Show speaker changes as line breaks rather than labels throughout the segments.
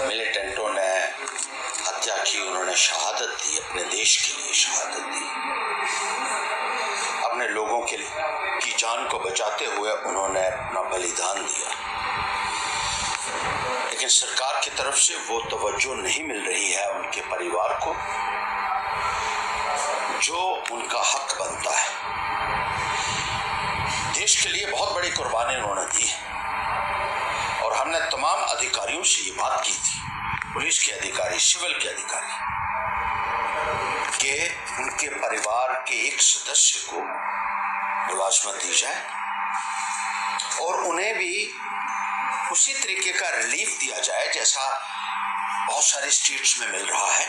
मिलिटेंटों ने हत्या की, उन्होंने शहादत दी, अपने देश के लिए शहादत दी, अपने लोगों की जान को बचाते हुए उन्होंने अपना बलिदान दिया। लेकिन सरकार की तरफ से वो तवज्जो नहीं मिल रही है उनके परिवार को जो उनका हक बनता है। देश के लिए बहुत बड़ी कुर्बानी उन्होंने दी और हमने तमाम अधिकारियों से ये बात की थी, पुलिस के अधिकारी, सिविल के अधिकारी, कि उनके परिवार के एक सदस्य को मुलाजमत दी जाए और उन्हें भी उसी तरीके का रिलीफ दिया जाए जैसा बहुत सारे स्टेट्स में मिल रहा है।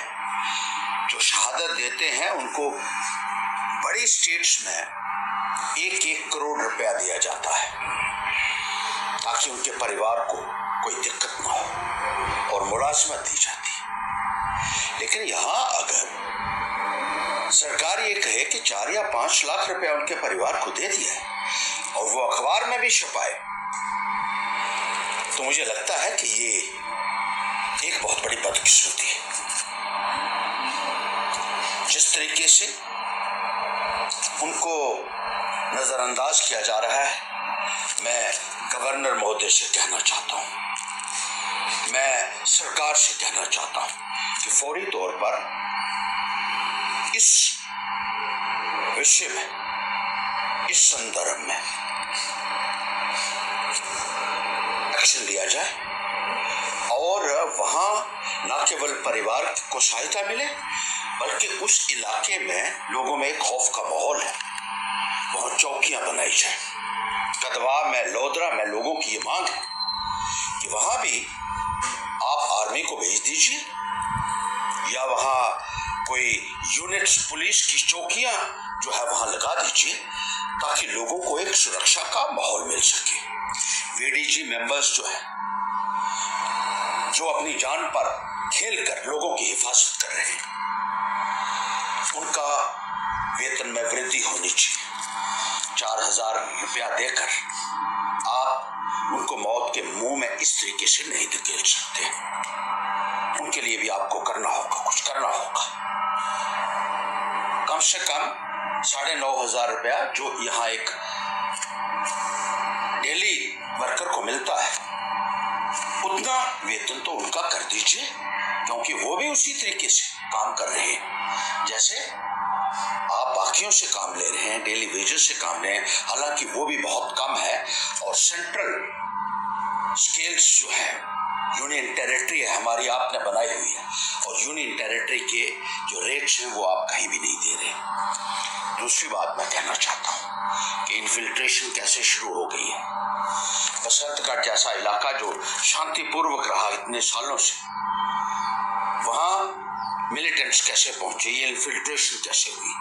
जो शहादत देते हैं उनको बड़ी स्टेट्स में 1-1 करोड़ रुपया दिया जाता है ताकि उनके परिवार को कोई दिक्कत ना हो और मुलाजमत दी जाती है। लेकिन यहाँ अगर सरकार ये कहे कि 4 या 5 लाख रुपया उनके परिवार को दे दिया है और वो अखबार में भी छपाए, तो मुझे लगता है कि ये एक बहुत बड़ी बदकिस्मती है। जिस तरीके से उनको नजरअंदाज किया जा रहा है, मैं गवर्नर महोदय से कहना चाहता हूं, मैं सरकार से कहना चाहता हूं कि फौरी तौर पर इस विषय में, इस संदर्भ में एक्शन लिया जाए और वहां न केवल परिवार को सहायता मिले बल्कि उस इलाके में लोगों में एक खौफ का माहौल है, वहां चौकियां बनाई जाए। कदवा में, लोधरा में लोगों की ये मांग है कि वहां भी आप आर्मी को भेज दीजिए या वहां कोई यूनिट्स, पुलिस की चौकियां जो है वहां लगा दीजिए ताकि लोगों को एक सुरक्षा का माहौल मिल सके। वीडीजी मेंबर्स जो है, जो अपनी जान पर खेलकर लोगों की हिफाजत कर रहे हैं, उनका वेतन में वृद्धि होनी चाहिए। 4000 रुपया देकर आप उनको मौत के मुंह में इस तरीके से नहीं धकेल सकते। उनके लिए भी आपको करना होगा, कुछ करना होगा। कम से कम 9500 रुपया जो यहाँ एक डेली वर्कर को मिलता है, उतना वेतन तो उनका कर दीजिए, क्योंकि वो भी उसी तरीके से काम कर रहे हैं जैसे आप बाकियों से काम ले रहे हैं, डेली वेजेस से काम ले रहे हैं। हालांकि वो भी बहुत कम है और सेंट्रल स्केल्स जो है, यूनियन टेरिटरी है हमारी, आपने बनाई हुई है और यूनियन टेरिटरी के जो रेट्स हैं वो आप कहीं भी नहीं दे रहे। दूसरी बात मैं कहना चाहता हूँ कि इन्फिल्ट्रेशन कैसे शुरू हो गई है। बसंतगढ़ जैसा इलाका जो शांतिपूर्वक रहा इतने सालों से, वहां मिलिटेंट्स कैसे पहुंचे, ये इन्फिल्ट्रेशन कैसे हुई।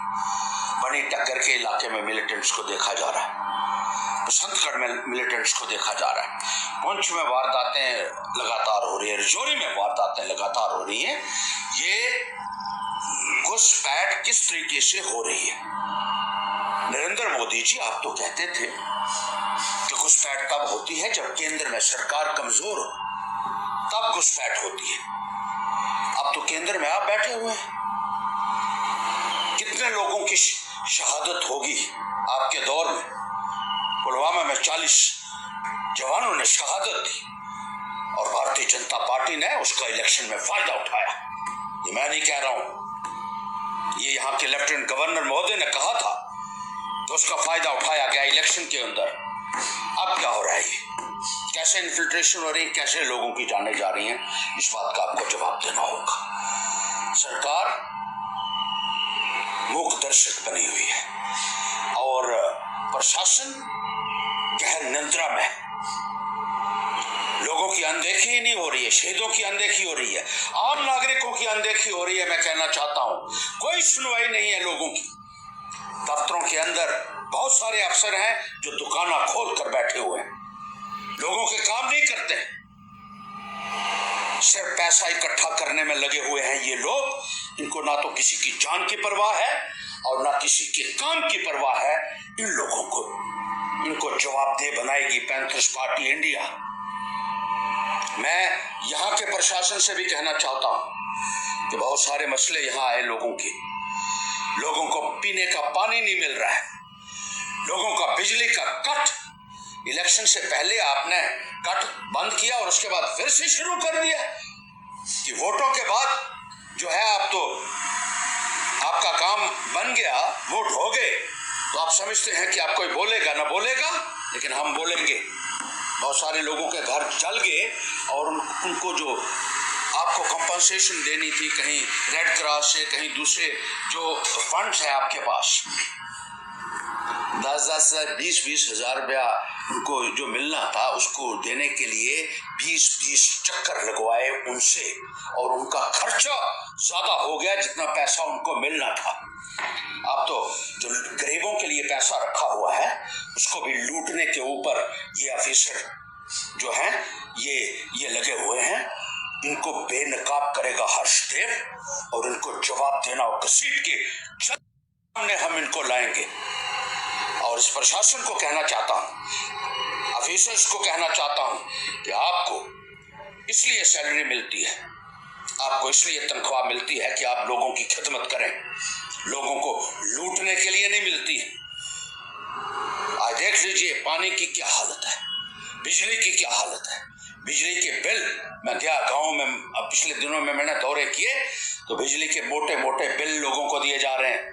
बनी टक्कर के इलाके में मिलिटेंट्स को देखा जा रहा है, बसंतगढ़ में मिलिटेंट्स को देखा जा रहा है, पुंछ में वारदातें लगातार हो रही है, रजौरी में वारदातें लगातार हो रही हैं। ये घुसपैठ किस तरीके से हो रही है। नरेंद्र मोदी जी, आप तो कहते थे कि घुसपैठ तब होती है जब केंद्र में सरकार कमजोर हो, तब घुसपैठ होती है। अब तो केंद्र में आप बैठे हुए हैं, कितने लोगों की शहादत होगी आपके दौर में। पुलवामा में 40 जवानों ने शहादत दी और भारतीय जनता पार्टी ने उसका इलेक्शन में फायदा उठाया। ये मैं नहीं कह रहा हूं, ये यहाँ के लेफ्टिनेंट गवर्नर महोदय ने कहा था तो उसका फायदा उठाया गया इलेक्शन के अंदर। अब क्या हो रहा है, ये कैसे इन्फिल्ट्रेशन हो रही है, कैसे लोगों की जाने जा रही हैं, इस बात का आपको जवाब देना होगा। सरकार मूक दर्शक बनी हुई है और प्रशासन गहर निद्रा में, लोगों की अनदेखी ही नहीं हो रही है, शहीदों की अनदेखी हो रही है, आम नागरिकों की अनदेखी हो रही है। मैं कहना चाहता हूं, कोई सुनवाई नहीं है लोगों की। दफ्तरों के अंदर बहुत सारे अफसर हैं जो दुकाना खोल कर बैठे हुए हैं, लोगों के काम नहीं करते, सिर्फ पैसा इकट्ठा करने में लगे हुए हैं ये लोग। इनको ना तो किसी की जान की परवाह है और ना किसी के काम की परवाह है। इन लोगों को, इनको जवाबदेह बनाएगी पैंथर्स पार्टी इंडिया। प्रशासन से भी कहना चाहता हूं कि बहुत सारे मसले यहाँ आए लोगों को पीने का पानी नहीं मिल रहा है, लोगों का बिजली का कट, इलेक्शन से पहले आपने कट बंद किया और उसके बाद फिर से शुरू कर दिया कि वोटों के बाद जो है आप तो आपका काम बन गया, वोट हो गए तो आप समझते हैं कि आप कोई बोलेगा ना बोलेगा, लेकिन हम बोलेंगे। बहुत सारे लोगों के घर जल गए और उनको जो आपको कंपनसेशन देनी थी कहीं रेड क्रॉस से, कहीं दूसरे जो फंड्स है आपके पास, 10-10 20-20 हजार रुपया उनको जो मिलना था उसको देने के लिए 20-20 चक्कर लगवाए उनसे, और उनका खर्चा ज्यादा हो गया जितना पैसा उनको मिलना था। अब तो जो गरीबों के लिए पैसा रखा हुआ है उसको भी लूटने के ऊपर ये ऑफिसर जो हैं ये लगे हुए हैं। इनको बेनकाब करेगा हर्षदेव और इनको जवाब देना और घसीट के सामने हम इनको लाएंगे। और इस प्रशासन को कहना चाहता हूं, ऑफिसर्स को कहना चाहता हूं कि आपको इसलिए सैलरी मिलती है, आपको इसलिए तनख्वाह मिलती है कि आप लोगों की खिदमत करें, लोगों को लूटने के लिए नहीं मिलती है। आज देख लीजिए पानी की क्या हालत है, बिजली की क्या हालत है। बिजली के बिल, मैं गया गांव में, अब पिछले दिनों में मैंने दौरे किए तो बिजली के मोटे मोटे बिल लोगों को दिए जा रहे हैं।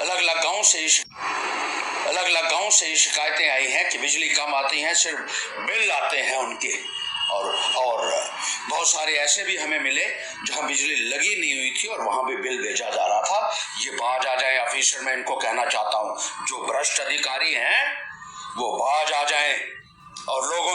अलग अलग गांव से शिकायतें आई हैं कि बिजली कम आती हैं, सिर्फ बिल आते हैं उनके। और बहुत सारे ऐसे भी हमें मिले जहां बिजली लगी नहीं हुई थी और वहां भी बिल भेजा जा रहा था। ये बाज आ जाए ऑफिसर, मैं इनको कहना चाहता हूं, जो भ्रष्ट अधिकारी हैं वो बाज आ जाएं और लोगों